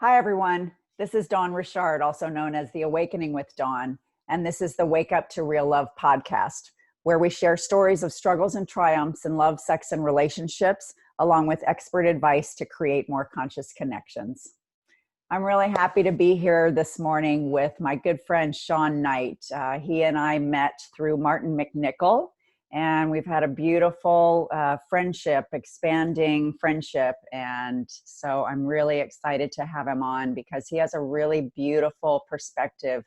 Hi, everyone. This is Dawn Richard, also known as The Awakening with Dawn. And this is the Wake Up to Real Love podcast, where we share stories of struggles and triumphs in love, sex, and relationships, along with expert advice to create more conscious connections. I'm really happy to be here this morning with my good friend, Shawn Knight. He and I met through Martin McNichol, and we've had a beautiful friendship, expanding friendship. And so I'm really excited to have him on because he has a really beautiful perspective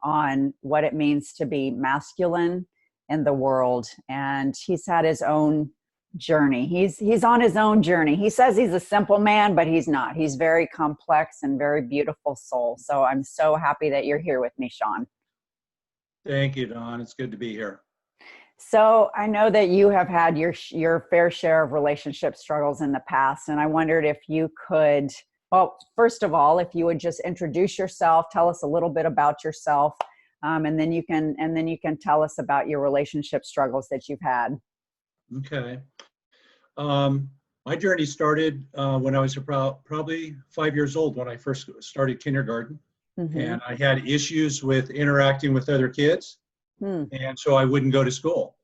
on what it means to be masculine in the world. And he's had his own journey. He's on his own journey. He says he's a simple man, but he's not. He's very complex and very beautiful soul. So I'm so happy that you're here with me, Shawn. Thank you, Dawn. It's good to be here. So I know that you have had your fair share of relationship struggles in the past, and I wondered if you could, well, first of all, if you would just introduce yourself, tell us a little bit about yourself, and then you can tell us about your relationship struggles that you've had. Okay. My journey started when I was probably 5 years old when I first started kindergarten. Mm-hmm. And I had issues with interacting with other kids. And so I wouldn't go to school.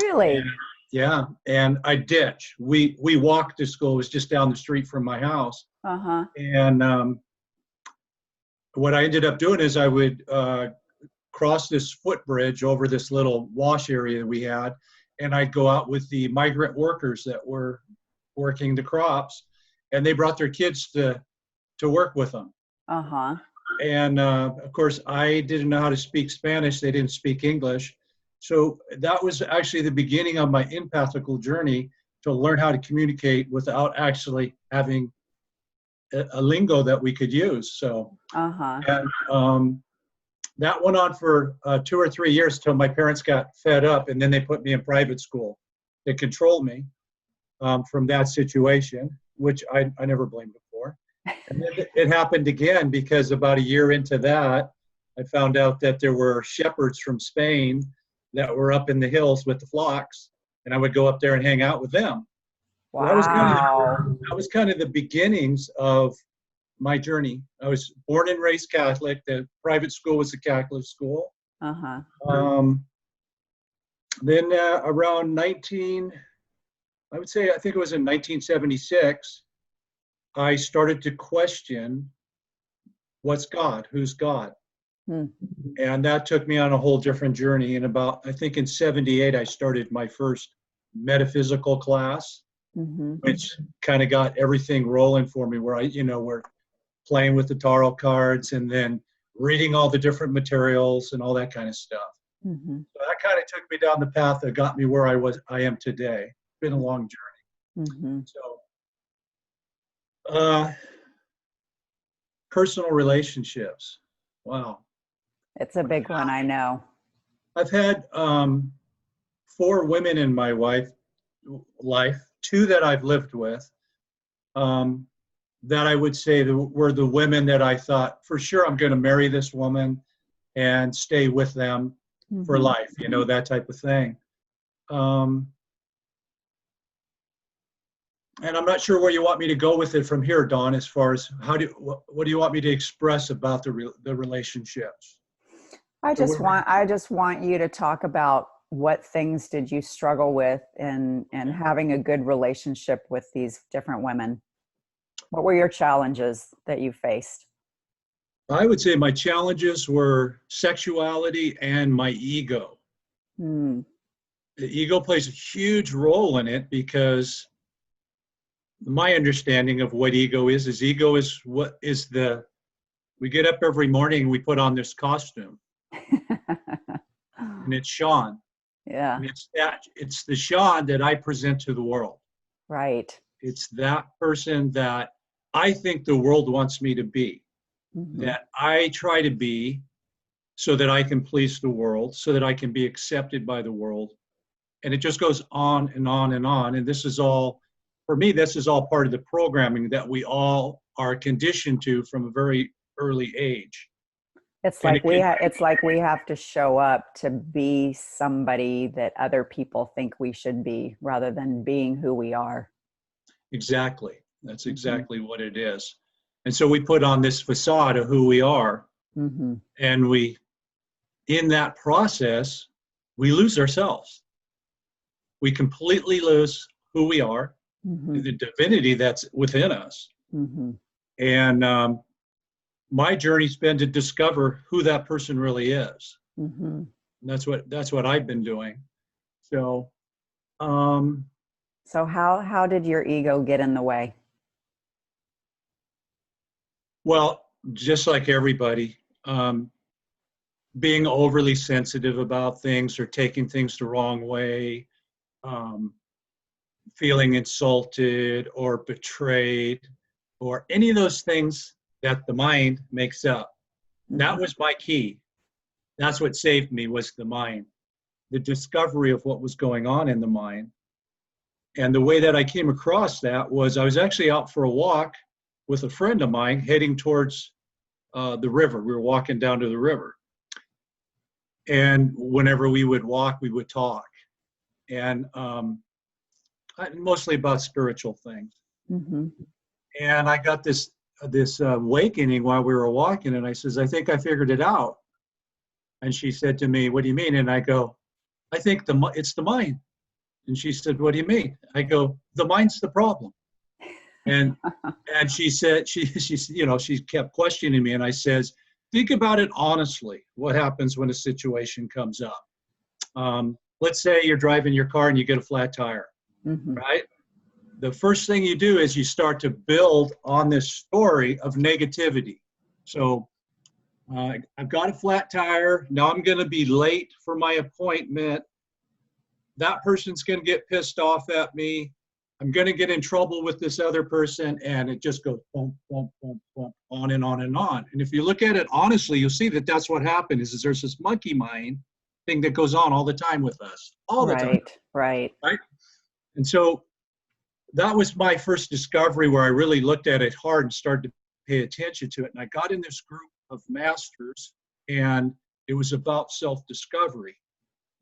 Really? And, yeah. And I ditched. We walked to school. It was just down the street from my house. Uh-huh. And what I ended up doing is I would cross this footbridge over this little wash area we had. And I'd go out with the migrant workers that were working the crops, and they brought their kids to work with them. Uh-huh. And of course, I didn't know how to speak Spanish. They didn't speak English. So that was actually the beginning of my empathical journey to learn how to communicate without actually having a lingo that we could use. So, Uh-huh. and that went on for 2 or 3 years till my parents got fed up, and then they put me in private school. They controlled me from that situation, which I never blamed them for. And then it happened again because about a year into that, I found out that there were shepherds from Spain that were up in the hills with the flocks, and I would go up there and hang out with them. Wow. So that was kind of the beginnings of my journey. I was born and raised Catholic. The private school was a Catholic school. Uh-huh. Then around I think it was in 1976, I started to question what's God, who's God? And that took me on a whole different journey. And I think in 78, I started my first metaphysical class, which kind of got everything rolling for me, where we're playing with the tarot cards and then reading all the different materials and all that kind of stuff. So that kind of took me down the path that got me where I am today. It's been a long journey. So, personal relationships. Wow. It's a big one, I know. I've had 4 women in my life, 2 that I've lived with, that I would say were the women that I thought, for sure, I'm going to marry this woman and stay with them for life, that type of thing. And I'm not sure where you want me to go with it from here, Dawn, as far as what do you want me to express about the relationships? I just want you to talk about what things did you struggle with in having a good relationship with these different women. What were your challenges that you faced? I would say my challenges were sexuality and my ego. The ego plays a huge role in it because my understanding of what ego is we get up every morning and we put on this costume. And it's Shawn. Yeah. And it's the Shawn that I present to the world. Right. It's that person that I think the world wants me to be, that I try to be so that I can please the world, so that I can be accepted by the world. And it just goes on and on and on. And this is all, for me, this is all part of the programming that we all are conditioned to from a very early age. It's like we have to show up to be somebody that other people think we should be rather than being who we are. Exactly. That's exactly what it is. And so we put on this facade of who we are. Mm-hmm. And in that process, we lose ourselves. We completely lose who we are, Mm-hmm. the divinity that's within us. Mm-hmm. And my journey's been to discover who that person really is. Mm-hmm. And that's what I've been doing. So, so how did your ego get in the way? well, just like everybody, being overly sensitive about things or taking things the wrong way, feeling insulted or betrayed, or any of those things that the mind makes up. That Mm-hmm. was my key. That's what saved me, was the mind, the discovery of what was going on in the mind. And the way that I came across that was I was actually out for a walk with a friend of mine heading towards the river. We were walking down to the river. And whenever we would walk, we would talk. And mostly about spiritual things. Mm-hmm. And I got this awakening while we were walking, and I says, I think I figured it out. And she said to me, what do you mean? And I go, I think it's the mind. And she said, what do you mean? I go, the mind's the problem. And she said, she kept questioning me, and I says, think about it honestly. What happens when a situation comes up? Let's say you're driving your car and you get a flat tire, Mm-hmm. right? The first thing you do is you start to build on this story of negativity. So I've got a flat tire. Now I'm going to be late for my appointment. That person's going to get pissed off at me. I'm going to get in trouble with this other person. And it just goes boom, boom, boom, boom, on and on and on. And if you look at it honestly, you'll see that that's what happened is there's this monkey mind thing that goes on all the time with us, all the time. Right. And so that was my first discovery where I really looked at it hard and started to pay attention to it. And I got in this group of masters, and it was about self-discovery,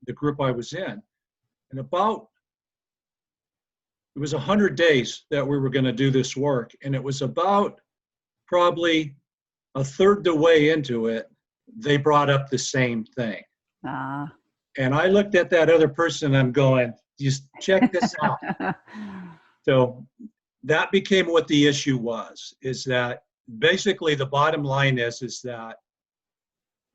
the group I was in. And it was 100 days that we were going to do this work. And it was about probably a third the way into it, they brought up the same thing. And I looked at that other person, and I'm going, just check this out. So that became what the issue was, is that basically the bottom line is that,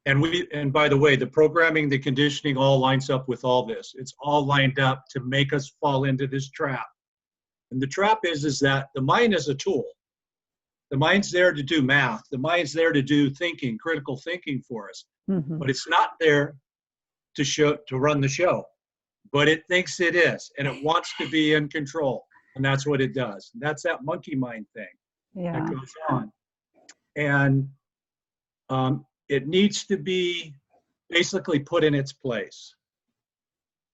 and by the way, the programming, the conditioning all lines up with all this. It's all lined up to make us fall into this trap. And the trap is that the mind is a tool. The mind's there to do math. The mind's there to do thinking, critical thinking for us. Mm-hmm. But it's not there to run the show. But it thinks it is, and it wants to be in control. And that's what it does. That's that monkey mind thing that goes on. And it needs to be basically put in its place.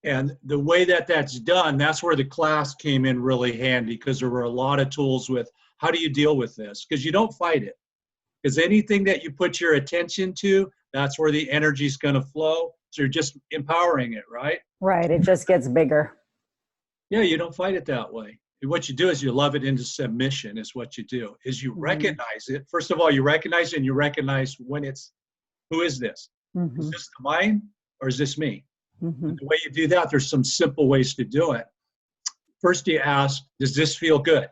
And the way that that's done, that's where the class came in really handy, because there were a lot of tools with how do you deal with this? Because you don't fight it. Because anything that you put your attention to, that's where the energy is going to flow. So you're just empowering it, right? Right. It just gets bigger. Yeah, you don't fight it that way. What you do is you love it into submission is what you do, is you recognize it. First of all, you recognize it, and you recognize when who is this? Mm-hmm. Is this mine or is this me? Mm-hmm. The way you do that, there's some simple ways to do it. First you ask, does this feel good?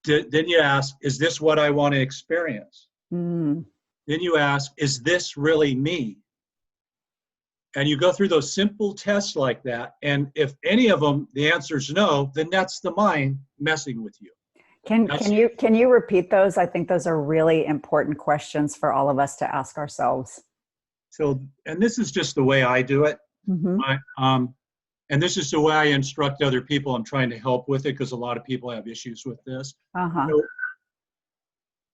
Then you ask, is this what I want to experience? Mm-hmm. Then you ask, is this really me? And you go through those simple tests like that. And if any of them, the answer is no, then that's the mind messing with you. Can you repeat those? I think those are really important questions for all of us to ask ourselves. So, and this is just the way I do it. Mm-hmm. And this is the way I instruct other people. I'm trying to help with it because a lot of people have issues with this. Uh-huh.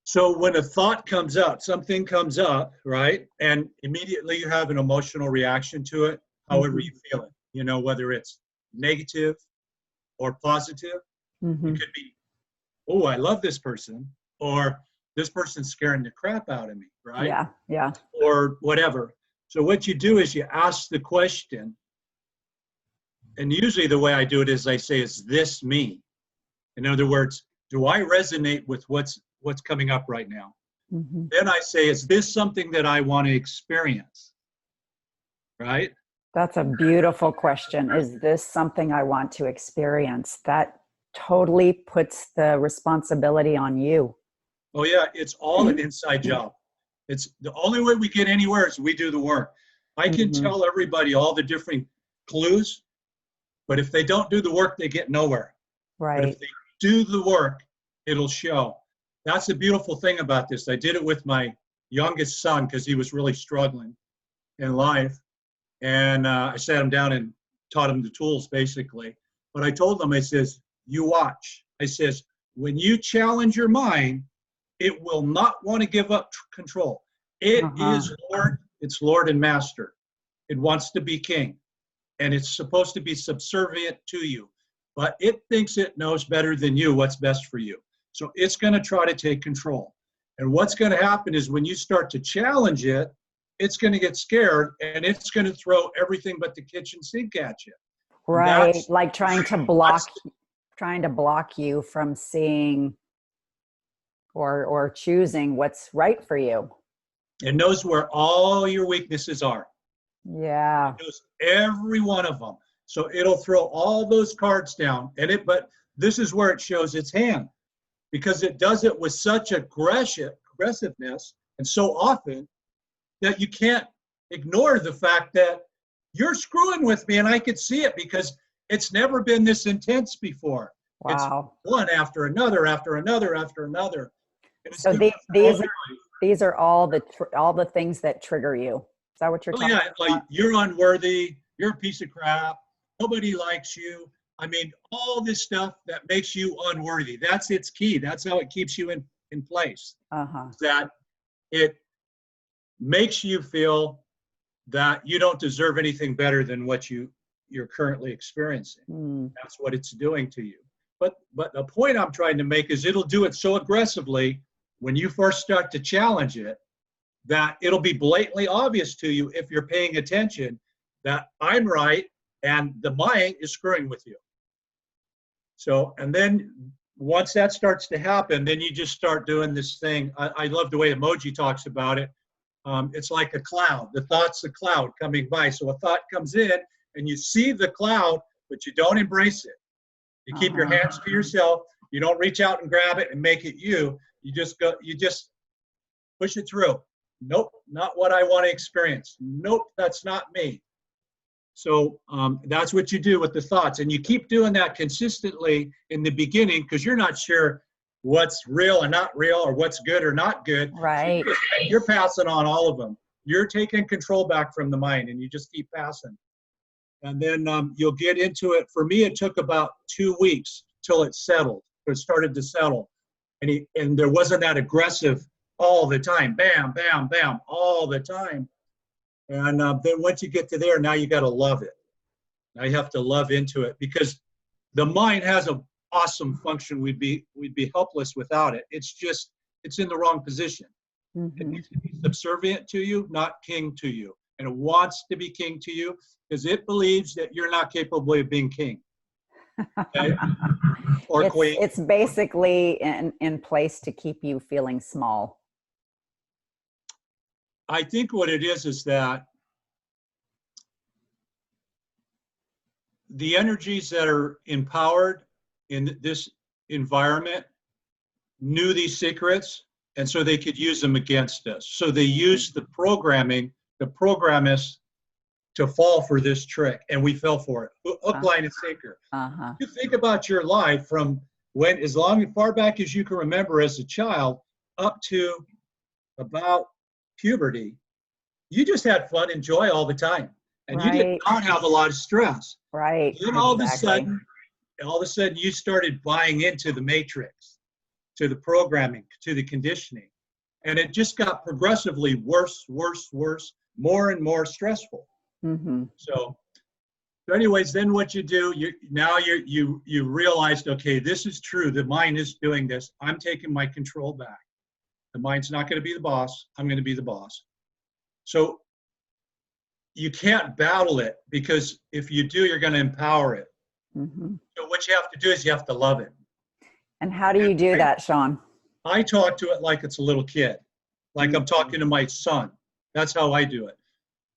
So when a thought comes up, something comes up, right? And immediately you have an emotional reaction to it, however you feel it. You know, whether it's negative or positive. Mm-hmm. It could be, oh, I love this person, or this person's scaring the crap out of me, right? Yeah. Or whatever. So what you do is you ask the question, and usually the way I do it is I say, is this me? In other words, do I resonate with what's what's coming up right now. Mm-hmm. Then I say, is this something that I want to experience? Right? That's a beautiful question. Is this something I want to experience? That totally puts the responsibility on you. Oh yeah, it's all an inside job. It's the only way we get anywhere is we do the work. I can Mm-hmm. tell everybody all the different clues, but if they don't do the work, they get nowhere. But Right. if they do the work, it'll show. That's the beautiful thing about this. I did it with my youngest son because he was really struggling in life. And I sat him down and taught him the tools, basically. But I told him, I says, you watch. I says, when you challenge your mind, it will not want to give up control. It Uh-huh. is Lord, it's Lord and Master. It wants to be king. And it's supposed to be subservient to you. But it thinks it knows better than you what's best for you. So it's going to try to take control. And what's going to happen is when you start to challenge it, it's going to get scared and it's going to throw everything but the kitchen sink at you. And Right. that's Like trying to block you from seeing or choosing what's right for you. it knows where all your weaknesses are. Yeah. It knows every one of them. So it'll throw all those cards down. But this is where it shows its hand because it does it with such aggressiveness and so often that you can't ignore the fact that you're screwing with me and I could see it because it's never been this intense before. It's Wow. one after another, after another, after another. And it's So different for these everybody. these are all the things that trigger you. Is that what you're Oh talking yeah, like about? you're unworthy, you're a piece of crap, nobody likes you. I mean, all this stuff that makes you unworthy. That's its key. That's how it keeps you in place. Uh-huh. That it makes you feel that you don't deserve anything better than what you're currently experiencing. Mm. That's what it's doing to you. But the point I'm trying to make is it'll do it so aggressively when you first start to challenge it that it'll be blatantly obvious to you if you're paying attention that I'm right and the mind is screwing with you. So, and then once that starts to happen, then you just start doing this thing. I love the way emoji talks about it. It's like a cloud. The thought's a cloud coming by. So a thought comes in and you see the cloud, but you don't embrace it. You keep your hands to yourself. You don't reach out and grab it and make it you. You just push it through. Nope, not what I want to experience. Nope, that's not me. So that's what you do with the thoughts. And you keep doing that consistently in the beginning because you're not sure what's real and not real or what's good or not good. Right. So you're passing on all of them. You're taking control back from the mind and you just keep passing. And then you'll get into it. For me, it took about 2 weeks till it settled. It started to settle. And there wasn't that aggressive all the time. Bam, bam, bam, all the time. And then once you get to there, now you got to love it. Now you have to love into it because the mind has an awesome function. We'd be helpless without it. It's in the wrong position. Mm-hmm. It needs to be subservient to you, not king to you. And it wants to be king to you because it believes that you're not capable of being king. Okay? Or queen. It's basically in place to keep you feeling small. I think what it is that the energies that are empowered in this environment knew these secrets, and so they could use them against us. So they used the programming to program us to fall for this trick, and we fell for it. Hook, line, and sinker. Uh-huh. You think about your life from as far back as you can remember as a child up to about puberty. You just had fun and joy all the time. And you did not have a lot of stress. Right. Then all of a sudden, you started buying into the matrix, to the programming, to the conditioning. And it just got progressively worse, worse, worse, more and more stressful. Mm-hmm. So anyways, then what you do, you realized, okay, this is true. The mind is doing this. I'm taking my control back. The mind's not going to be the boss. I'm going to be the boss. So you can't battle it because if you do, you're going to empower it. Mm-hmm. So what you have to do is you have to love it. And how do you do that, Shawn? I talk to it like it's a little kid, like I'm talking to my son. That's how I do it.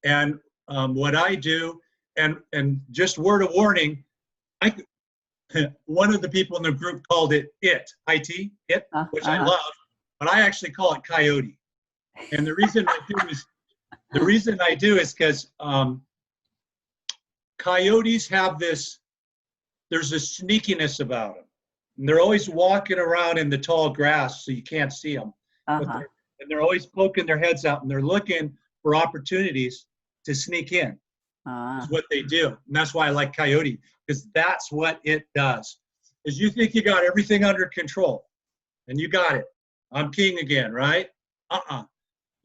And what I do, and just word of warning, I one of the people in the group called it IT, which I love, but I actually call it Coyote. And the reason I do is because coyotes have this. There's a sneakiness about them. And they're always walking around in the tall grass so you can't see them. And they're always poking their heads out, and they're looking for opportunities to sneak in. Is what they do. And that's why I like Coyote, because that's what it does. Is you think you got everything under control, and you got it. I'm king again, right?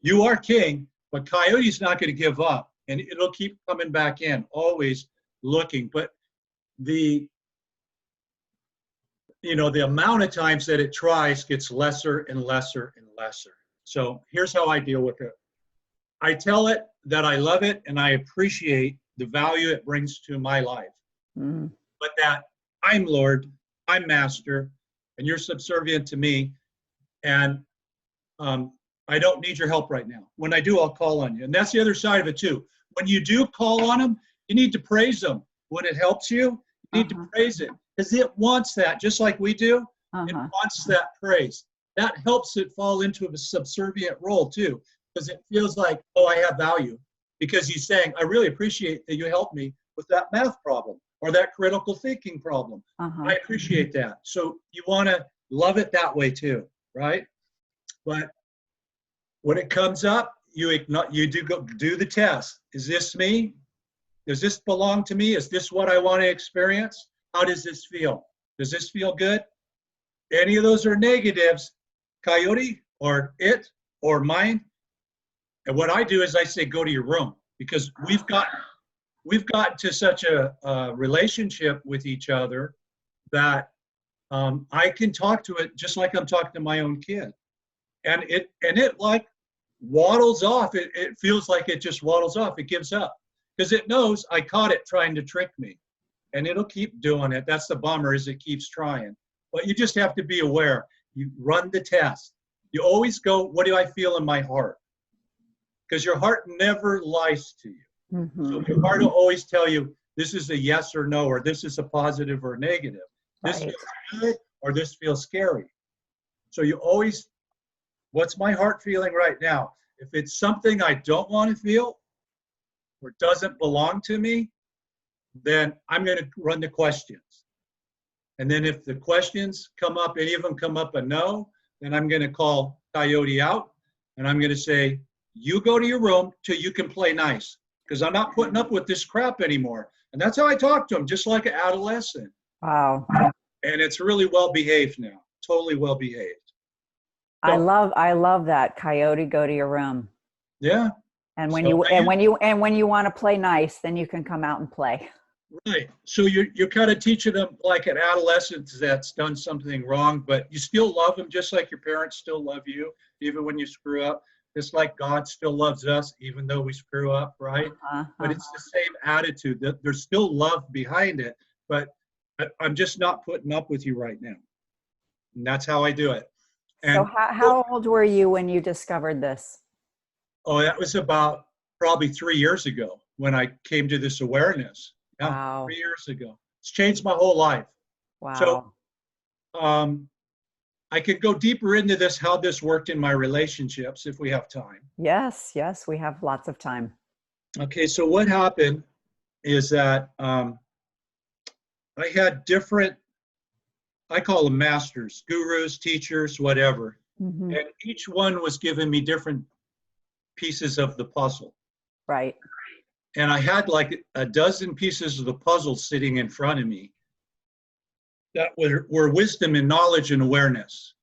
You are king, but Coyote's not going to give up, and it'll keep coming back in, always looking. But the amount of times that it tries gets lesser and lesser and lesser. So here's how I deal with it. I tell it that I love it and I appreciate the value it brings to my life. But that I'm Lord, I'm master, and you're subservient to me, and I don't need your help right now. When I do, I'll call on you. And that's the other side of it too. When you do call on him, you need to praise him. When it helps you, you need to praise it, because it wants that, just like we do. It wants that praise. That helps it fall into a subservient role too, because it feels like, oh, I have value, because he's saying, I really appreciate that you helped me with that math problem or that critical thinking problem. I appreciate that. So you want to love it that way too, right? But when it comes up, you do the test. Is this me? Does this belong to me? Is this what I want to experience? How does this feel? Does this feel good? Any of those are negatives, Coyote or it or mine. And what I do is I say, go to your room, because we've gotten to such a relationship with each other that I can talk to it just like I'm talking to my own kid. And it like waddles off. It feels like it just waddles off. It gives up because it knows I caught it trying to trick me, and it'll keep doing it. That's the bummer, is it keeps trying. But you just have to be aware. You run the test. You always go, what do I feel in my heart? Because your heart never lies to you. So your heart will always tell you, this is a yes or no, or this is a positive or negative. This feels good, or this feels scary. So you always, what's my heart feeling right now? If it's something I don't want to feel or doesn't belong to me, then I'm going to run the questions. And then if the questions come up, any of them come up a no, then I'm going to call Coyote out, and I'm going to say, you go to your room till you can play nice, because I'm not putting up with this crap anymore. And that's how I talk to him, just like an adolescent. Wow. And it's really well behaved now, totally well behaved. So, I love that. Coyote, go to your room. Yeah. And when you want to play nice, then you can come out and play. Right. So you're kind of teaching them like an adolescent that's done something wrong, but you still love them just like your parents still love you, even when you screw up. Just like God still loves us, even though we screw up, right? But it's the same attitude. That there's still love behind it, but I'm just not putting up with you right now. And that's how I do it. And so how old were you when you discovered this? Oh, that was about probably 3 years ago when I came to this awareness. Yeah, wow. 3 years ago. It's changed my whole life. Wow. So I could go deeper into this, how this worked in my relationships if we have time. Yes, we have lots of time. Okay, so what happened is that I had different, I call them masters, gurus, teachers, whatever. And each one was giving me different pieces of the puzzle. Right. And I had like a dozen pieces of the puzzle sitting in front of me that were wisdom and knowledge and awareness.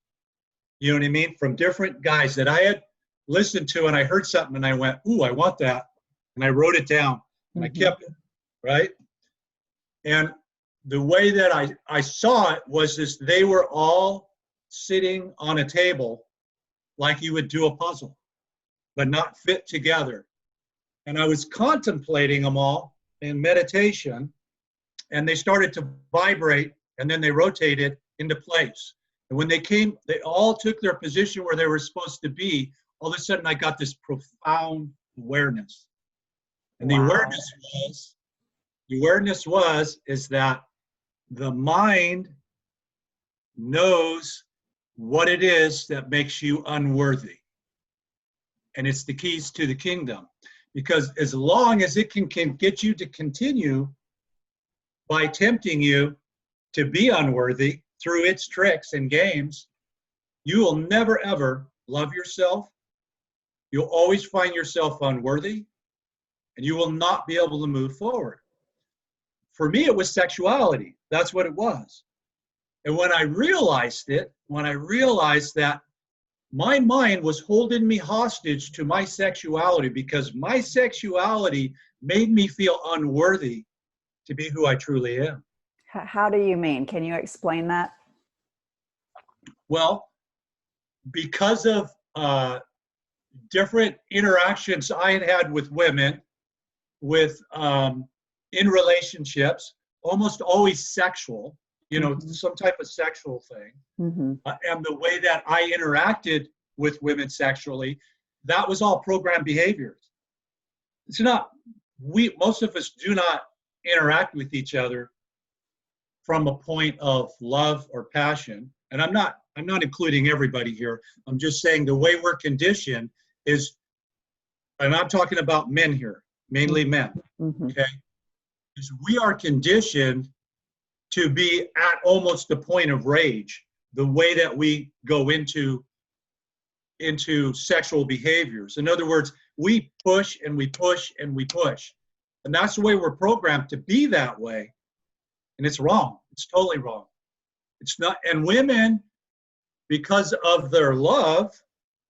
You know what I mean? From different guys that I had listened to, and I heard something and I went, ooh, I want that. And I wrote it down and I kept it, right? And the way that I saw it was this, they were all sitting on a table like you would do a puzzle, but not fit together. And I was contemplating them all in meditation, and they started to vibrate, and then they rotated into place. And when they came, they all took their position where they were supposed to be. All of a sudden, I got this profound awareness. And Wow. the awareness is that the mind knows what it is that makes you unworthy. And it's the keys to the kingdom. Because as long as it can get you to continue by tempting you to be unworthy through its tricks and games, you will never, ever love yourself. You'll always find yourself unworthy, and you will not be able to move forward. For me, it was sexuality. That's what it was. And when I realized that my mind was holding me hostage to my sexuality because my sexuality made me feel unworthy to be who I truly am. How do you mean? Can you explain that? Well, because of different interactions I had with women, in relationships, almost always sexual, some type of sexual thing. And the way that I interacted with women sexually, that was all programmed behaviors. It's not, most of us do not interact with each other from a point of love or passion. And I'm not including everybody here. I'm just saying the way we're conditioned is, and I'm talking about men here, mainly men, okay? Is we are conditioned to be at almost the point of rage, the way that we go into sexual behaviors. In other words, we push and we push and we push. And that's the way we're programmed to be that way. And it's wrong. It's totally wrong. It's not, and women, because of their love,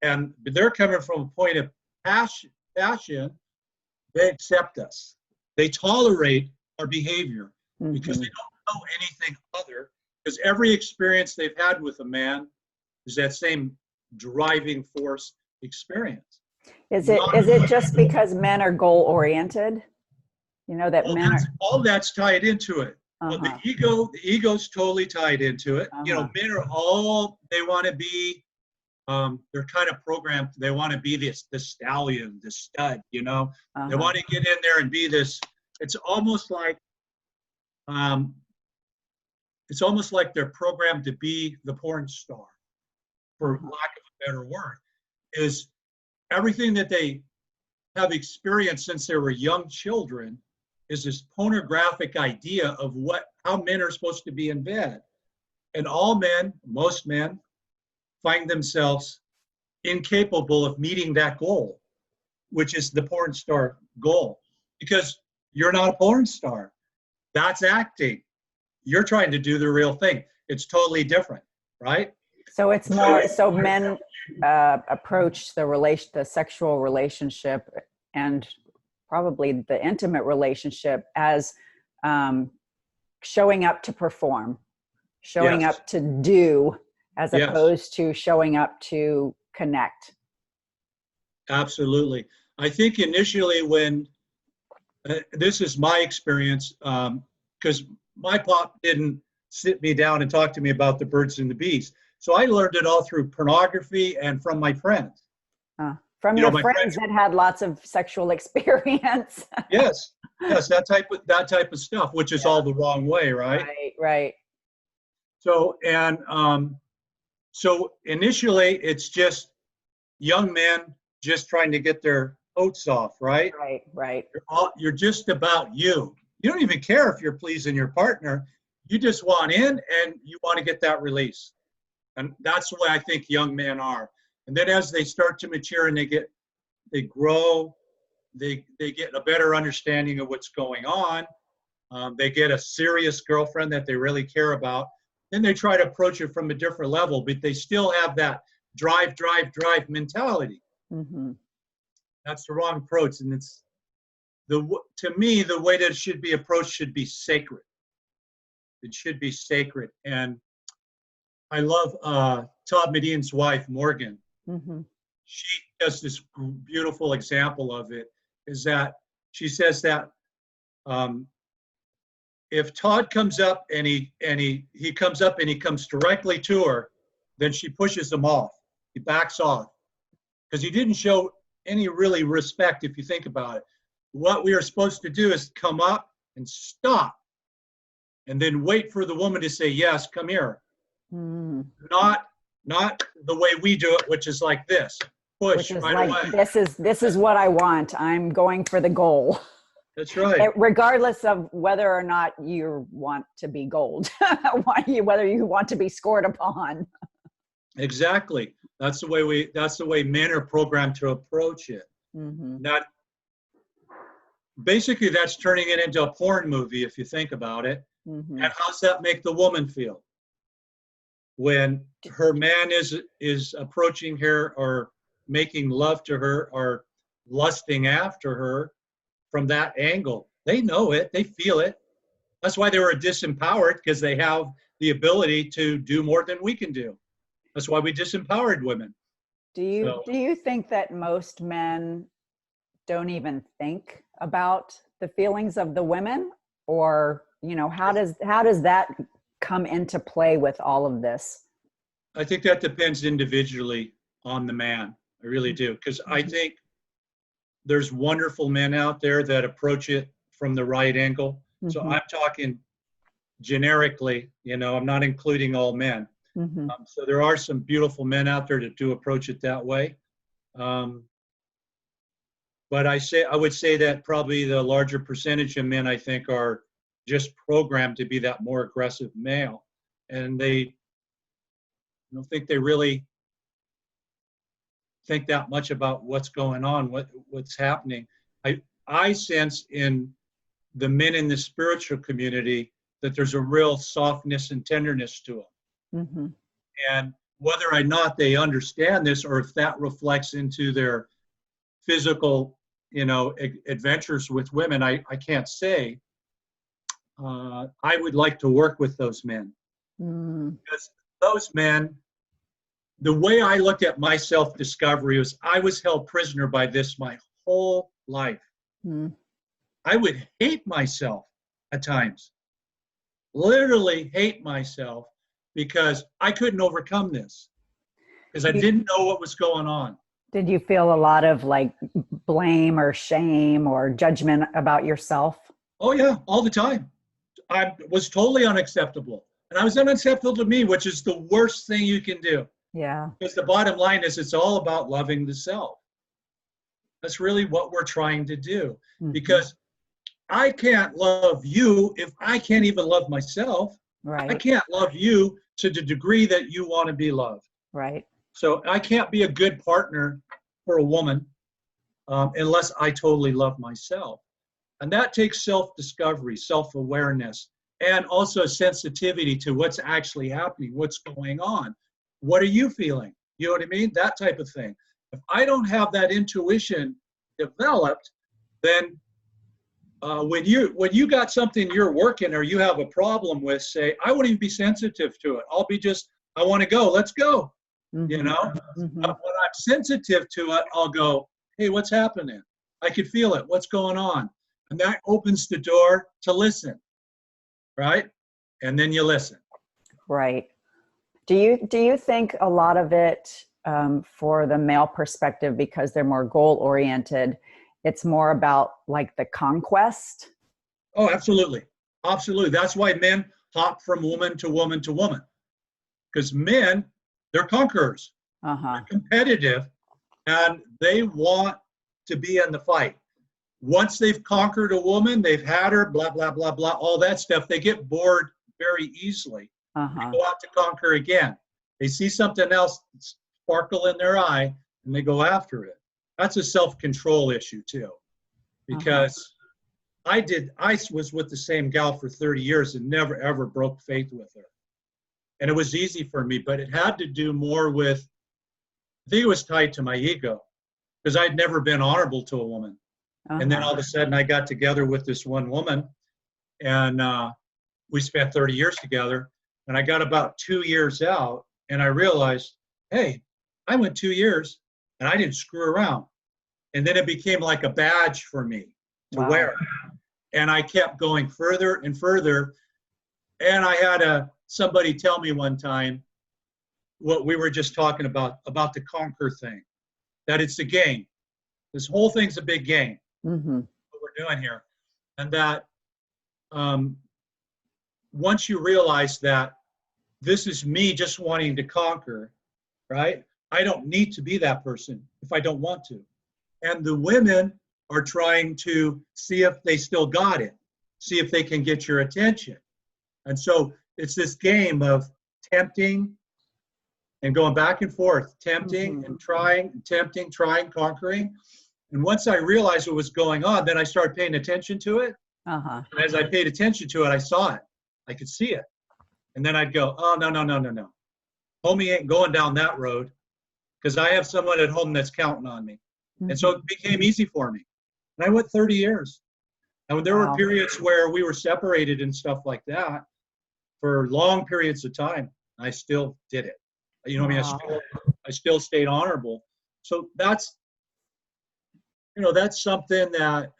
and they're coming from a point of passion, they accept us. They tolerate our behavior because they don't know anything other, because every experience they've had with a man is that same driving force experience. Is it just because men are goal oriented? That men are. All that's tied into it. Well, the ego's totally tied into it. Men are all, they want to be, they're kind of programmed, they want to be the stallion, the stud, They want to get in there and be this. It's almost like they're programmed to be the porn star, for lack of a better word. Is everything that they have experienced since they were young children is this pornographic idea of how men are supposed to be in bed. And most men, find themselves incapable of meeting that goal, which is the porn star goal. Because you're not a porn star. That's acting. You're trying to do the real thing. It's totally different, right? So it's more, so men approach the sexual relationship and probably the intimate relationship as showing up to perform, showing up to do, as opposed to showing up to connect. Absolutely. I think initially when, this is my experience, because my pop didn't sit me down and talk to me about the birds and the bees. So I learned it all through pornography and from my friends. From your friends that had lots of sexual experience. Yes, that type of stuff, which is all the wrong way, right? Right. So, and so initially it's just young men just trying to get their oats off, right? Right. You're just about you. You don't even care if you're pleasing your partner. You just want in and you want to get that release. And that's the way I think young men are. And then as they start to mature and they grow, they get a better understanding of what's going on. They get a serious girlfriend that they really care about. Then they try to approach it from a different level, but they still have that drive mentality. That's the wrong approach. And to me, the way that it should be approached should be sacred. It should be sacred. And I love Todd Medine's wife, Morgan. She does this beautiful example of it, is that she says that if Todd comes up and he comes directly to her then she pushes him off. He backs off because he didn't show any really respect if you think about it. What we are supposed to do is come up and stop and then wait for the woman to say, yes, come here. Not the way we do it, which is like this. Push Which is right like, away. this is what I want. I'm going for the goal. That's right. Regardless of whether or not you want to be gold, whether you want to be scored upon. Exactly. That's the way men are programmed to approach it. Not basically that's turning it into a porn movie if you think about it. And how's that make the woman feel? When her man is approaching her or making love to her or lusting after her from that angle. They know it, they feel it. That's why they were disempowered, because they have the ability to do more than we can do. That's why we disempowered women. Do you think that most men don't even think about the feelings of the women? Or, how does that come into play with all of this? I think that depends individually on the man. I really do. Because I think there's wonderful men out there that approach it from the right angle. So I'm talking generically, I'm not including all men. So there are some beautiful men out there that do approach it that way. But I would say that probably the larger percentage of men, I think, are just programmed to be that more aggressive male. And I don't think they really think that much about what's going on, what's happening. I sense in the men in the spiritual community that there's a real softness and tenderness to them. And whether or not they understand this, or if that reflects into their physical, adventures with women, I can't say. I would like to work with those men. Because those men, the way I looked at my self-discovery was I was held prisoner by this my whole life. I would hate myself at times, literally hate myself, because I couldn't overcome this, because I didn't know what was going on. Did you feel a lot of like blame or shame or judgment about yourself? Oh yeah, all the time. I was totally unacceptable. And I was unacceptable to me, which is the worst thing you can do. Yeah. Because the bottom line is it's all about loving the self. That's really what we're trying to do. Because I can't love you if I can't even love myself. Right. I can't love you to the degree that you want to be loved. Right. So I can't be a good partner for a woman unless I totally love myself. And that takes self-discovery, self-awareness, and also sensitivity to what's actually happening, what's going on. What are you feeling? You know what I mean? That type of thing. If I don't have that intuition developed, then when you got something you're working or you have a problem with, say, I won't even be sensitive to it. I'll be just, I want to go, let's go. But when I'm sensitive to it, I'll go, hey, what's happening? I can feel it. What's going on? And that opens the door to listen, right? And then you listen. Right. Do you think a lot of it, for the male perspective, because they're more goal-oriented, it's more about like the conquest? Oh, absolutely. Absolutely. That's why men hop from woman to woman to woman. Because men, they're conquerors. They're competitive, and they want to be in the fight. Once they've conquered a woman, they've had her, blah, blah, blah, blah, all that stuff, they get bored very easily. They go out to conquer again. They see something else sparkle in their eye, and they go after it. That's a self-control issue too, because I was with the same gal for 30 years and never ever broke faith with her. And it was easy for me, but it had to do more with, I think it was tied to my ego, because I'd never been honorable to a woman. And then all of a sudden I got together with this one woman, and we spent 30 years together, and I got about 2 years out, and I realized, hey, I went 2 years and I didn't screw around. And then it became like a badge for me to wear. And I kept going further and further. And I had somebody tell me one time, what we were just talking about the conquer thing, that it's a game. This whole thing's a big game, what we're doing here. And that once you realize that this is me just wanting to conquer, right? I don't need to be that person if I don't want to. And the women are trying to see if they still got it, see if they can get your attention. And so it's this game of tempting and going back and forth, tempting and trying, tempting, trying, conquering. And once I realized what was going on, then I started paying attention to it. And as I paid attention to it, I saw it. I could see it. And then I'd go, oh, no. Homie ain't going down that road, because I have someone at home that's counting on me. And so it became easy for me. And I went 30 years. And there were periods where we were separated and stuff like that for long periods of time. I still did it. You know what I mean? I still stayed honorable. So that's, that's something that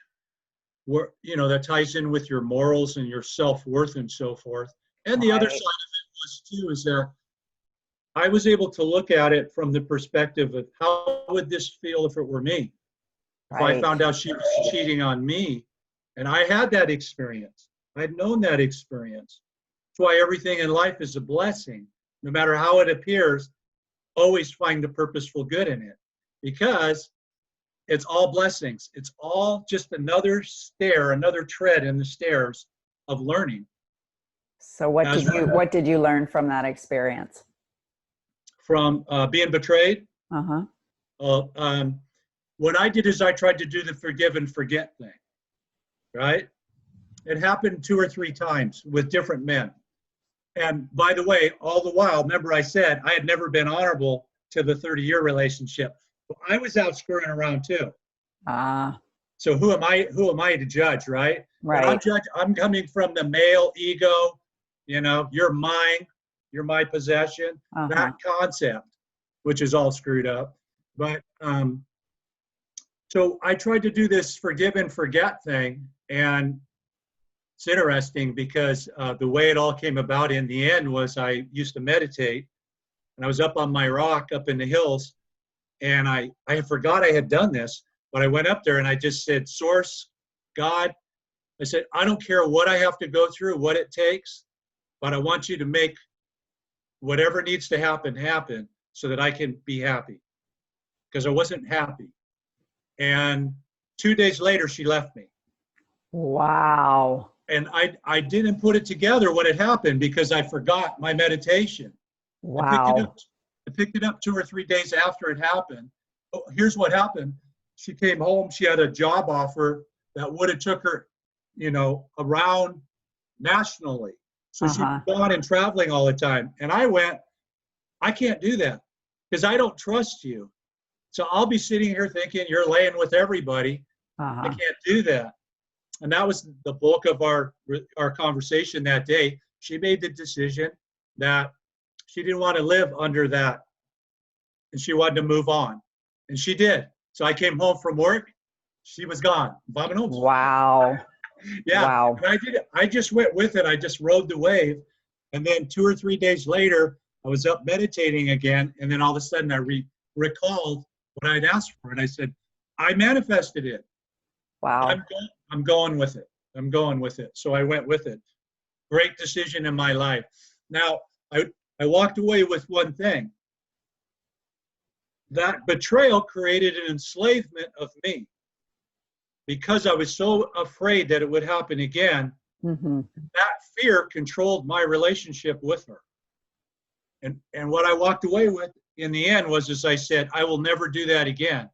that ties in with your morals and your self-worth and so forth. And the other side of it was too, is that I was able to look at it from the perspective of how would this feel if it were me? If I found out she was cheating on me, and I had that experience. I had known that experience. That's why everything in life is a blessing. No matter how it appears, always find the purposeful good in it, because it's all blessings. It's all just another stair, another tread in the stairs of learning. So what did you learn from that experience? From being betrayed? What I did is I tried to do the forgive and forget thing, right? It happened 2 or 3 times with different men. And by the way, all the while, remember I said I had never been honorable to the 30-year relationship. I was out screwing around too. So who am I to judge, right? Right. I'm coming from the male ego, you're mine, you're my possession, that concept, which is all screwed up. But so I tried to do this forgive and forget thing, and it's interesting because the way it all came about in the end was I used to meditate, and I was up on my rock up in the hills, and I forgot I had done this, but I went up there and I just said, Source, God, I said, I don't care what I have to go through, what it takes, but I want you to make whatever needs to happen so that I can be happy, because I wasn't happy. And 2 days later, she left me. Wow. And I didn't put it together when it happened because I forgot my meditation. Wow. I picked it up 2 or 3 days after it happened. Oh, here's what happened. She came home. She had a job offer that would have took her, around nationally. So she'd gone and traveling all the time. And I went, I can't do that because I don't trust you. So I'll be sitting here thinking you're laying with everybody. I can't do that. And that was the bulk of our conversation that day. She made the decision that she didn't want to live under that, and she wanted to move on. And she did. So I came home from work. She was gone. Wow. Yeah. Wow. And I just went with it. I just rode the wave. And then 2 or 3 days later, I was up meditating again. And then all of a sudden I recalled what I'd asked for. And I said, I manifested it. Wow. I'm going with it. I'm going with it. So I went with it. Great decision in my life. Now, I walked away with one thing. That betrayal created an enslavement of me because I was so afraid that it would happen again. That fear controlled my relationship with her. And what I walked away with in the end was, as I said, I will never do that again.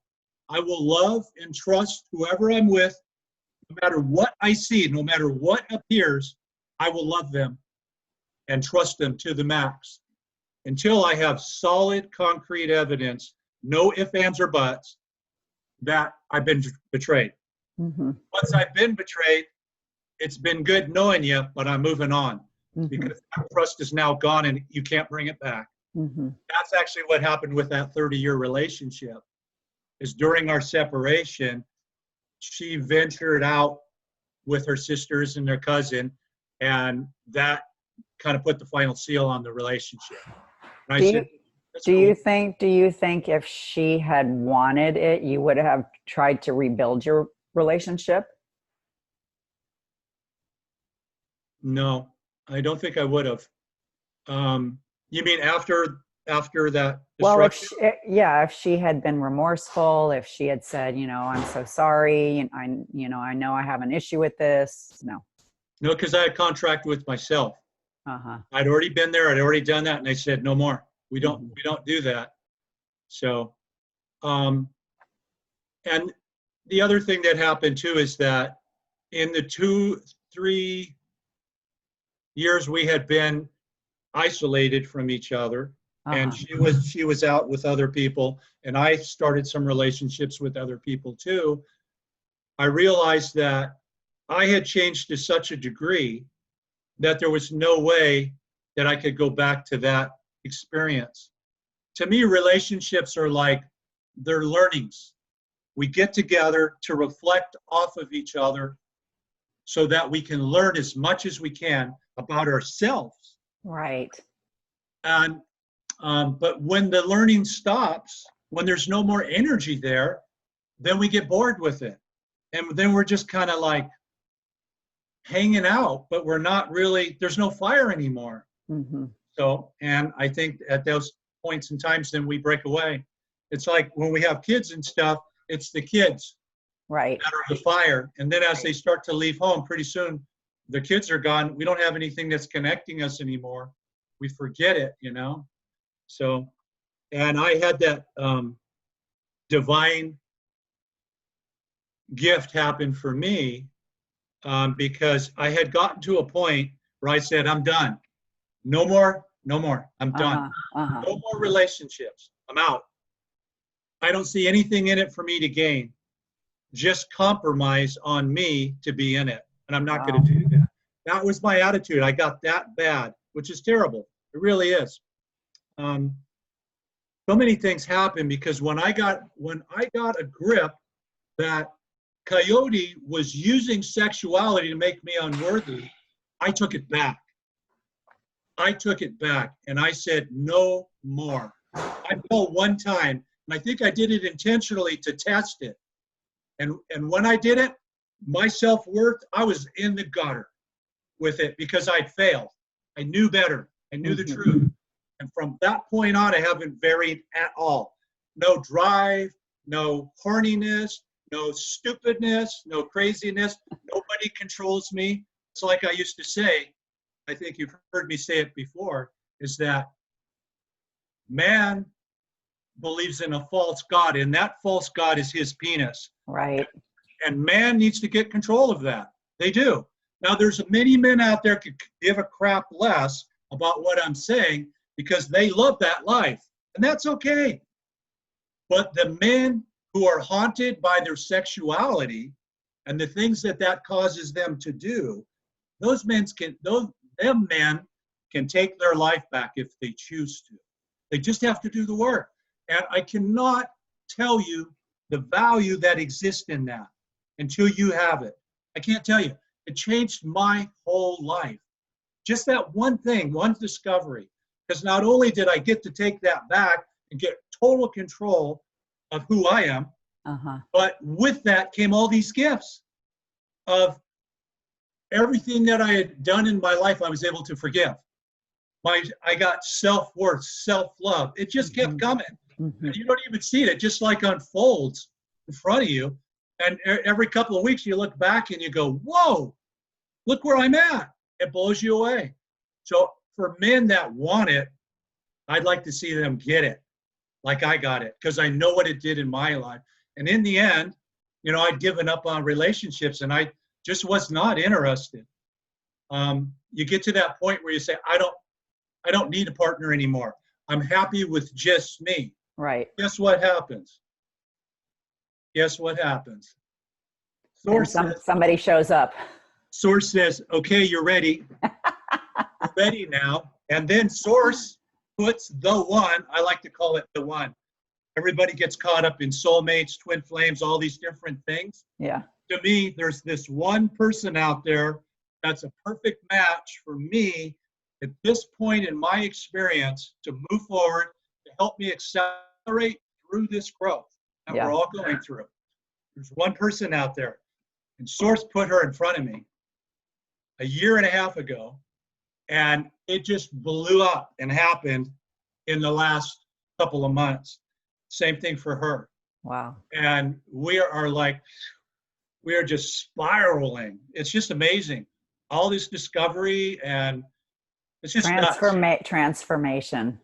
I will love and trust whoever I'm with, no matter what I see, no matter what appears, I will love them and trust them to the max until I have solid, concrete evidence, no ifs, ands, or buts, that I've been betrayed. Once I've been betrayed, it's been good knowing you, but I'm moving on because that trust is now gone and you can't bring it back. That's actually what happened with that 30-year relationship. Is during our separation, she ventured out with her sisters and their cousin, and that kind of put the final seal on the relationship. And That's Do cool. you think if she had wanted it, you would have tried to rebuild your relationship? No, I don't think I would have. You mean after that Well, destruction? yeah, if she had been remorseful, if she had said, I'm so sorry, and I know I have an issue with this. No. No, because I had contract with myself. Uh-huh. I'd already been there. I'd already done that, and they said no more. We don't Hmm. we don't do that. So, um, and the other thing that happened too is that in the 2, 3 years we had been isolated from each other, and Uh-huh. she was out with other people, and I started some relationships with other people too. I realized that I had changed to such a degree that there was no way that I could go back to that experience. To me, relationships are like they're learnings. We get together to reflect off of each other so that we can learn as much as we can about ourselves. Right. And but when the learning stops, when there's no more energy there, then we get bored with it, and then we're just kind of like hanging out, but we're not really. There's no fire anymore. Hmm. So, and I think at those points in times, then we break away. It's like when we have kids and stuff, it's the kids Right. that are the fire. And then as they start to leave home, pretty soon the kids are gone. We don't have anything that's connecting us anymore. We forget it. So, and I had that divine gift happen for me because I had gotten to a point where I said, I'm done. No more, no more. I'm done. Uh-huh. Uh-huh. No more relationships. I'm out. I don't see anything in it for me to gain. Just compromise on me to be in it. And I'm not Wow. going to do that. That was my attitude. I got that bad, which is terrible. It really is. So many things happen because when I got a grip that Coyote was using sexuality to make me unworthy, I took it back. I took it back and I said, no more. I fell one time, and I think I did it intentionally to test it. And when I did it, my self-worth, I was in the gutter with it because I'd failed. I knew better. I knew the Hmm. truth. And from that point on, I haven't varied at all. No drive, no horniness, no stupidness, no craziness. Nobody controls me. It's like I used to say, I think you've heard me say it before, is that man believes in a false God, and that false God is his penis. Right. And man needs to get control of that. They do. Now, there's many men out there could give a crap less about what I'm saying because they love that life, and that's okay. But the men who are haunted by their sexuality and the things that causes them to do, them men can take their life back if they choose to. They just have to do the work. And I cannot tell you the value that exists in that until you have it. I can't tell you. It changed my whole life. Just that one thing, one discovery. Because not only did I get to take that back and get total control of who I am, Uh-huh. but with that came all these gifts of everything that I had done in my life, I was able to forgive. I got self-worth, self-love. It just kept coming. Hmm. You don't even see it. It just like unfolds in front of you. And every couple of weeks you look back and you go, whoa, look where I'm at. It blows you away. So for men that want it, I'd like to see them get it like I got it because I know what it did in my life. And in the end, I'd given up on relationships and I just was not interested. You get to that point where you say, I don't need a partner anymore. I'm happy with just me. Right. Guess what happens? Guess what happens? Then somebody shows up. Source says, okay, you're ready. You're ready now. And then Source puts the one, I like to call it the one. Everybody gets caught up in soulmates, twin flames, all these different things. Yeah. To me, there's this one person out there that's a perfect match for me at this point in my experience to move forward, to help me accelerate through this growth that we're all going through. There's one person out there, and Source put her in front of me a year and a half ago, and it just blew up and happened in the last couple of months. Same thing for her. Wow. And we are just spiraling. It's just amazing. All this discovery, and it's just transformation.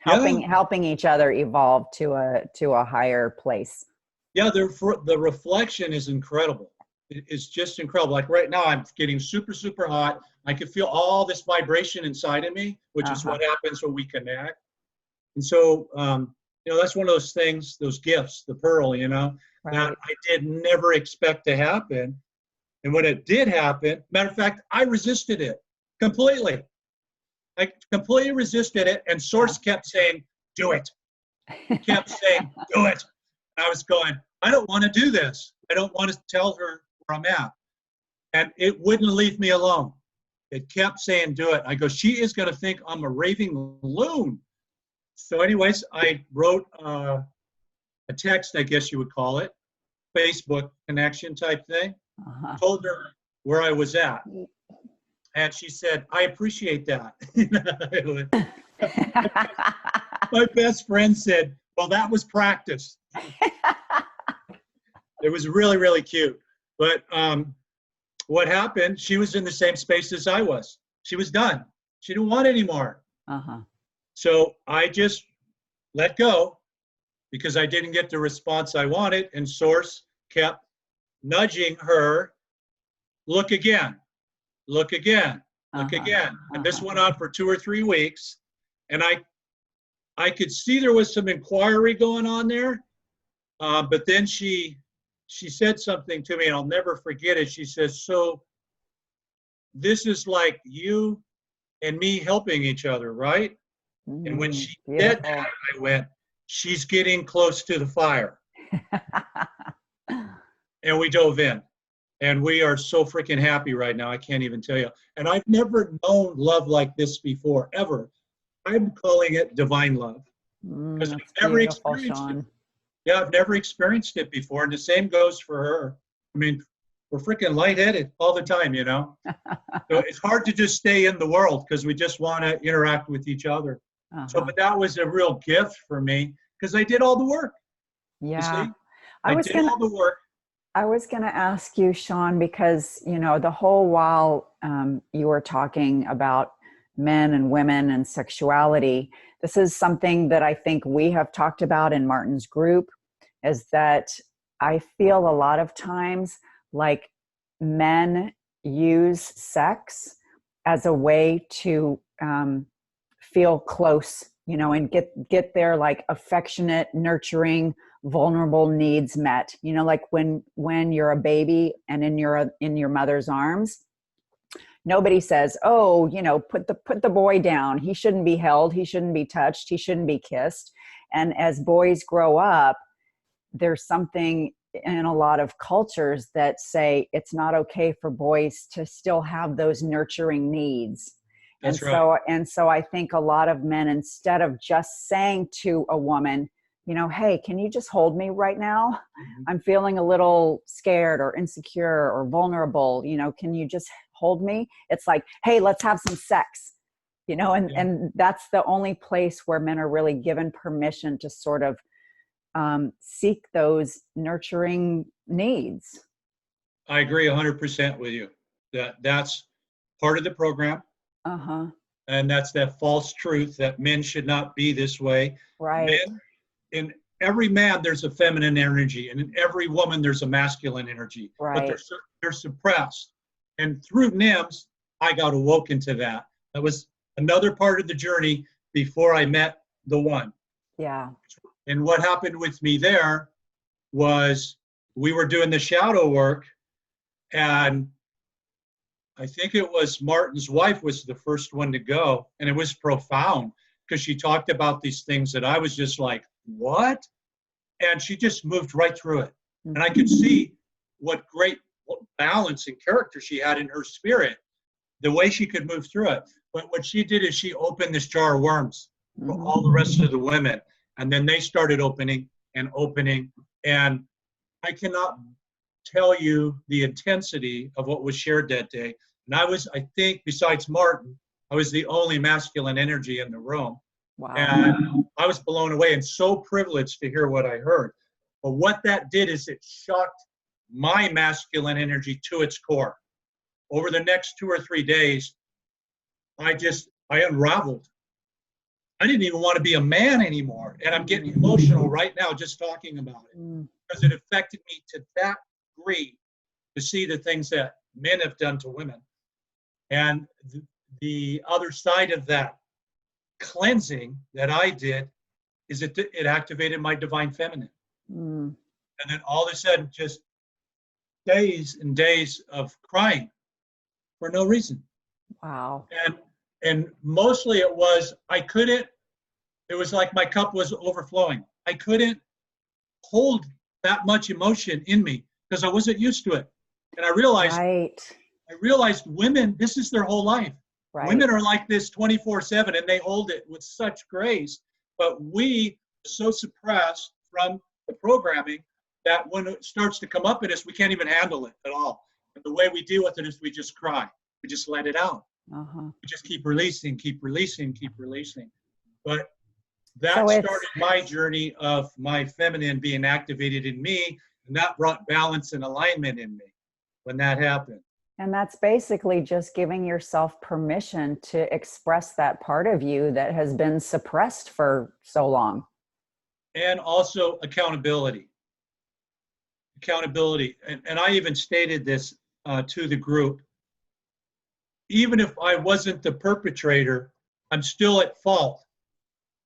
Helping each other evolve to a higher place. Yeah, the reflection is incredible. It's just incredible. Like right now, I'm getting super, super hot. I can feel all this vibration inside of me, which is what happens when we connect. And so, that's one of those things, those gifts, the pearl, that I did never expect to happen. And when it did happen, matter of fact, I resisted it completely. I completely resisted it. And Source kept saying, do it. Kept saying, do it. I was going, I don't want to do this. I don't want to tell her where I'm at. And it wouldn't leave me alone. It kept saying, do it. I go, she is going to think I'm a raving loon. So anyways, I wrote a text, I guess you would call it, Facebook connection type thing. Told her where I was at. And she said, I appreciate that. My best friend said, well, that was practice. It was really, really cute. But what happened, she was in the same space as I was. She was done. She didn't want any more. So I just let go because I didn't get the response I wanted. And Source kept nudging her, look again, look again, look again. And this went on for 2 or 3 weeks. And I could see there was some inquiry going on there. But then she said something to me, and I'll never forget it. She says, so this is like you and me helping each other, right? And when she did that, I went, she's getting close to the fire. And we dove in. And we are so freaking happy right now. I can't even tell you. And I've never known love like this before, ever. I'm calling it divine love. Because I've never experienced it. Yeah, I've never experienced it before. And the same goes for her. I mean, we're freaking lightheaded all the time, So it's hard to just stay in the world because we just want to interact with each other. So, but that was a real gift for me because I did all the work. Yeah. I did all the work. I was going to ask you, Shawn, because, the whole while you were talking about men and women and sexuality, this is something that I think we have talked about in Martin's group, is that I feel a lot of times like men use sex as a way to feel close, and get their like affectionate, nurturing, vulnerable needs met. Like when you're a baby and in your mother's arms, nobody says, oh, put the boy down. He shouldn't be held. He shouldn't be touched. He shouldn't be kissed. And as boys grow up, there's something in a lot of cultures that say it's not okay for boys to still have those nurturing needs. That's right. So I think a lot of men, instead of just saying to a woman, hey, can you just hold me right now? I'm feeling a little scared or insecure or vulnerable. Can you just hold me? It's like, hey, let's have some sex, and that's the only place where men are really given permission to sort of seek those nurturing needs. I agree 100% with you. That's part of the program. And that's that false truth that men should not be this way. Right. In every man, there's a feminine energy, and in every woman, there's a masculine energy. Right. But they're suppressed. And through NIMS, I got awoken to that. That was another part of the journey before I met the one. Yeah. And what happened with me there was we were doing the shadow work, and I think it was Martin's wife was the first one to go, and it was profound because she talked about these things that I was just like, what? And she just moved right through it. And I could see what great balance and character she had in her spirit, the way she could move through it. But what she did is she opened this jar of worms. for all the rest of the women. And then they started opening and opening. And I cannot tell you the intensity of what was shared that day. And I think, besides Martin, I was the only masculine energy in the room. Wow. And I was blown away and so privileged to hear what I heard. But what that did is it shocked my masculine energy to its core. Over the next 2 or 3 days, I unraveled. I didn't even want to be a man anymore. And I'm getting emotional right now just talking about it, because it affected me to that degree to see the things that men have done to women. And the other side of that cleansing that I did is it activated my divine feminine. And then all of a sudden, just days and days of crying for no reason. Wow. And mostly it was like my cup was overflowing. I couldn't hold that much emotion in me because I wasn't used to it. And I realized women, this is their whole life. Right. Women are like this 24/7 and they hold it with such grace. But we are so suppressed from the programming that when it starts to come up in us, we can't even handle it at all. And the way we deal with it is we just cry. We just let it out. We just keep releasing. But that started my journey of my feminine being activated in me, and that brought balance and alignment in me when that happened. And that's basically just giving yourself permission to express that part of you that has been suppressed for so long. And also accountability. And I even stated this to the group. Even if I wasn't the perpetrator, I'm still at fault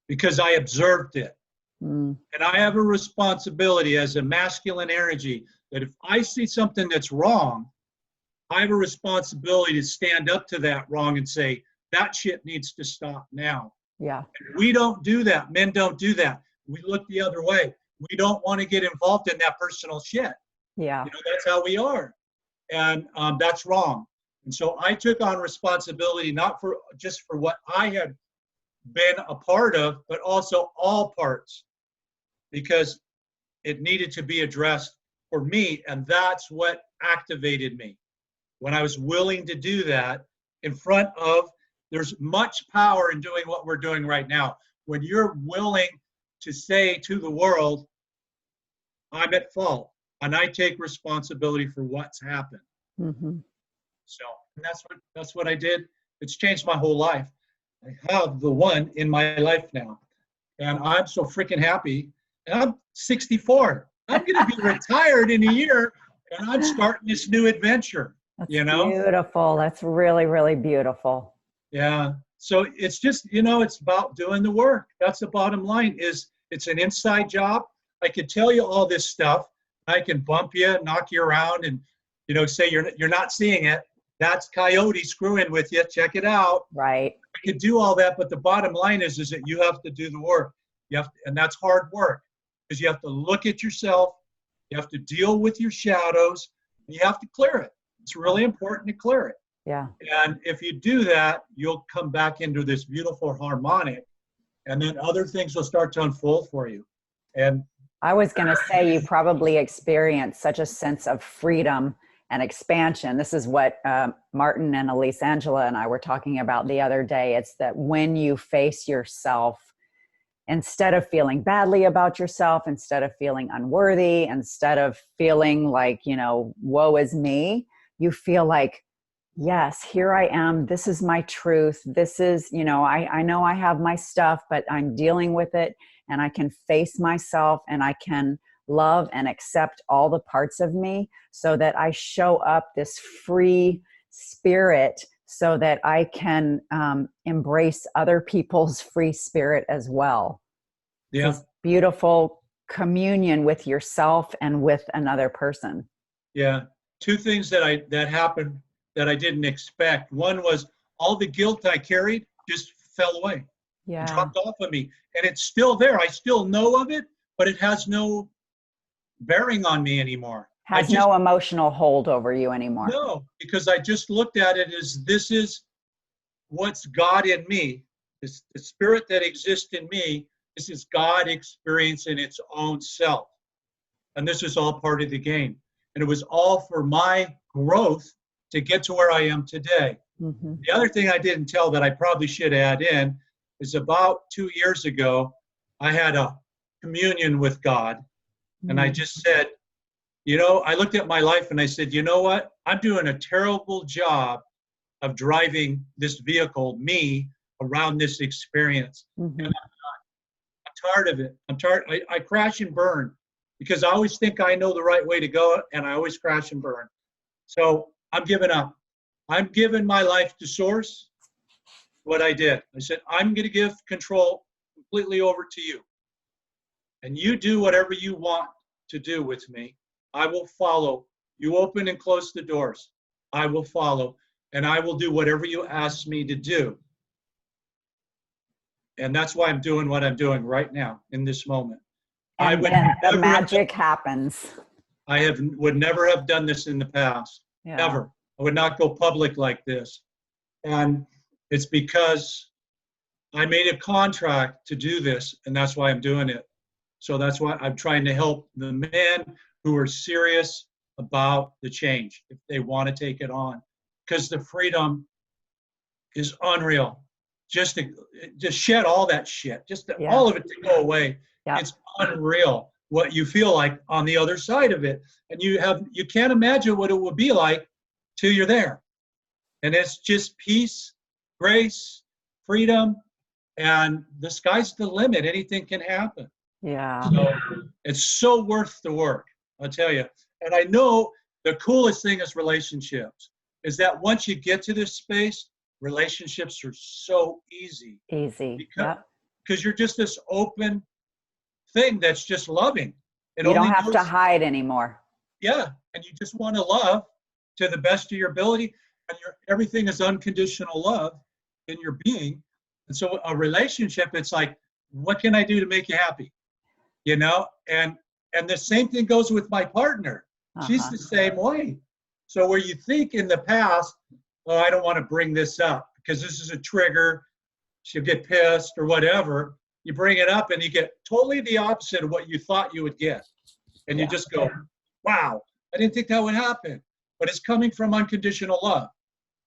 because I observed it. And I have a responsibility as a masculine energy that if I see something that's wrong, I have a responsibility to stand up to that wrong and say, that shit needs to stop now. Yeah. And we don't do that. Men don't do that. We look the other way. We don't want to get involved in that personal shit. Yeah. That's how we are. And that's wrong. And so I took on responsibility, not for just for what I had been a part of, but also all parts, because it needed to be addressed for me. And that's what activated me. When I was willing to do that in front of, there's much power in doing what we're doing right now. When you're willing to say to the world, I'm at fault and I take responsibility for what's happened. So that's what I did. It's changed my whole life. I have the one in my life now, and I'm so freaking happy. And I'm 64. I'm going to be retired in a year, and I'm starting this new adventure. That's beautiful. That's really, really beautiful. Yeah. So it's just, it's about doing the work. That's the bottom line. It's an inside job. I could tell you all this stuff. I can bump you, knock you around, and say you're not seeing it. That's Coyote screwing with you. Check it out. Right. I could do all that, but the bottom line is that you have to do the work. And that's hard work, because you have to look at yourself. You have to deal with your shadows. And you have to clear it. It's really important to clear it. Yeah. And if you do that, you'll come back into this beautiful harmonic, and then other things will start to unfold for you. And I was going to say, you probably experienced such a sense of freedom and expansion. This is what Martin and Elise Angela and I were talking about the other day. It's that when you face yourself, instead of feeling badly about yourself, instead of feeling unworthy, instead of feeling like, woe is me, you feel like, yes, here I am. This is my truth. This is, I know I have my stuff, but I'm dealing with it, and I can face myself, and I can love and accept all the parts of me, so that I show up this free spirit, so that I can embrace other people's free spirit as well. Yeah. This beautiful communion with yourself and with another person. Yeah. Two things that happened that I didn't expect. One was all the guilt I carried just fell away. Yeah. It dropped off of me. And it's still there. I still know of it, but it has no bearing on me anymore. Has no emotional hold over you anymore. No, because I just looked at it as, this is what's God in me. the spirit that exists in me. This is God experiencing its own self. And this is all part of the game. And it was all for my growth to get to where I am today. Mm-hmm. The other thing I didn't tell that I probably should add in is about 2 years ago, I had a communion with God. And I just said, I looked at my life and I said, you know what? I'm doing a terrible job of driving this vehicle, me, around this experience. Mm-hmm. And I'm tired of it. I'm tired. I crash and burn because I always think I know the right way to go, and I always crash and burn. So I'm giving up. I'm giving my life to Source. What I did, I said, I'm going to give control completely over to you. And you do whatever you want to do with me. I will follow. You open and close the doors. I will follow. And I will do whatever you ask me to do. And that's why I'm doing what I'm doing right now in this moment. And then the magic happens. I would never have done this in the past, ever. I would not go public like this. And it's because I made a contract to do this, and that's why I'm doing it. So that's why I'm trying to help the men who are serious about the change, if they want to take it on. Because the freedom is unreal. Just shed all that shit, all of it to go away. Yeah. It's unreal what you feel like on the other side of it. And you can't imagine what it would be like till you're there. And it's just peace, grace, freedom, and the sky's the limit. Anything can happen. Yeah. So it's so worth the work, I'll tell you. And I know the coolest thing is relationships, is that once you get to this space, relationships are so easy. Easy. Because you're just this open thing that's just loving. You don't have to hide anymore. Yeah. And you just want to love to the best of your ability. And everything is unconditional love in your being. And so a relationship, it's like, what can I do to make you happy? And the same thing goes with my partner. She's the same way. So where you think in the past, oh, I don't want to bring this up because this is a trigger, she'll get pissed or whatever. You bring it up and you get totally the opposite of what you thought you would get. And you just go, wow, I didn't think that would happen. But it's coming from unconditional love.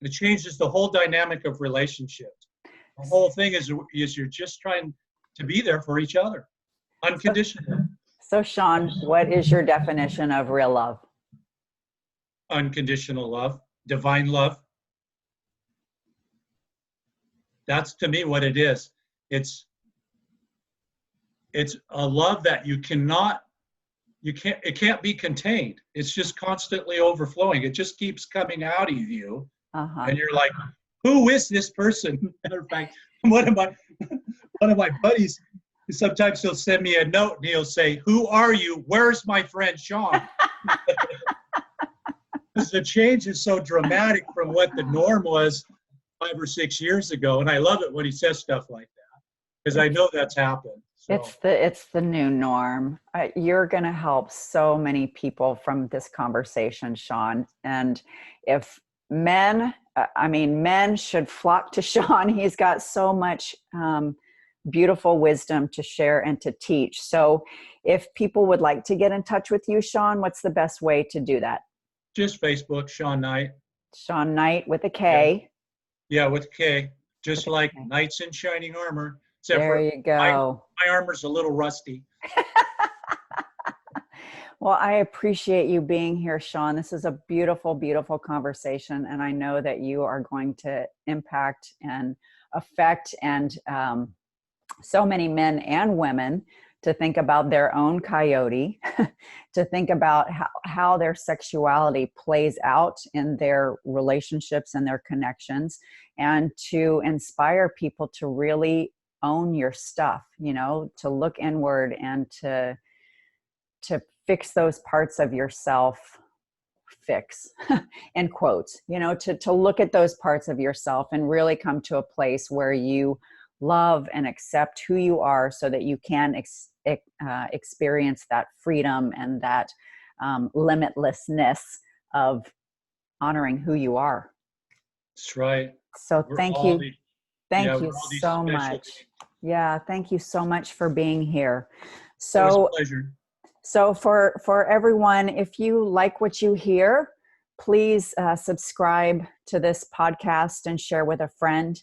It changes the whole dynamic of relationships. The whole thing is you're just trying to be there for each other, unconditionally. So Shawn, what is your definition of real love? Unconditional love, divine love. That's to me what it is. It's a love that it can't be contained. It's just constantly overflowing. It just keeps coming out of you. And you're like, who is this person? Matter of fact, one of my buddies, sometimes he'll send me a note and he'll say, who are you? Where's my friend Shawn? Because the change is so dramatic from what the norm was 5 or 6 years ago. And I love it when he says stuff like that, because I know that's happened. So. It's the new norm. You're going to help so many people from this conversation, Shawn. And if men should flock to Shawn. He's got so much beautiful wisdom to share and to teach. So if people would like to get in touch with you, Shawn, what's the best way to do that? Just Facebook, Shawn Knight. Shawn Knight with a K. Yeah, with a K. Just like knights in shining armor. Except there you go. My armor's a little rusty. Well, I appreciate you being here, Shawn. This is a beautiful, beautiful conversation. And I know that you are going to impact and affect so many men and women to think about their own coyote, to think about how their sexuality plays out in their relationships and their connections, and to inspire people to really own your stuff, to look inward and to fix those parts of yourself, in quotes, to look at those parts of yourself and really come to a place where you love and accept who you are so that you can experience that freedom and that limitlessness of honoring who you are. That's right. So thank you. Yeah, Thank we're you all these so special much. Yeah, thank you so much for being here. It was a So, pleasure. so for everyone, if you like what you hear, please subscribe to this podcast and share with a friend.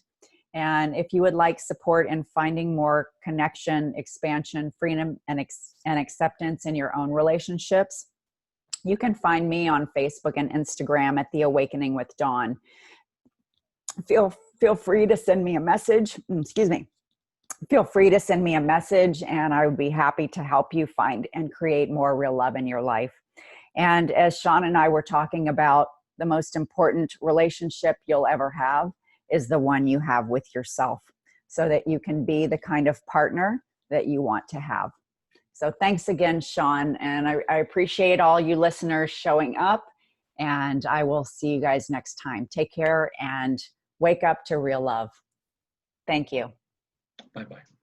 And if you would like support in finding more connection, expansion, freedom, and acceptance in your own relationships, you can find me on Facebook and Instagram at The Awakening with Dawn. Feel free to send me a message. Excuse me. Feel free to send me a message, and I would be happy to help you find and create more real love in your life. And as Shawn and I were talking about, the most important relationship you'll ever have is the one you have with yourself, so that you can be the kind of partner that you want to have. So thanks again, Shawn. And I appreciate all you listeners showing up. And I will see you guys next time. Take care and wake up to real love. Thank you. Bye-bye.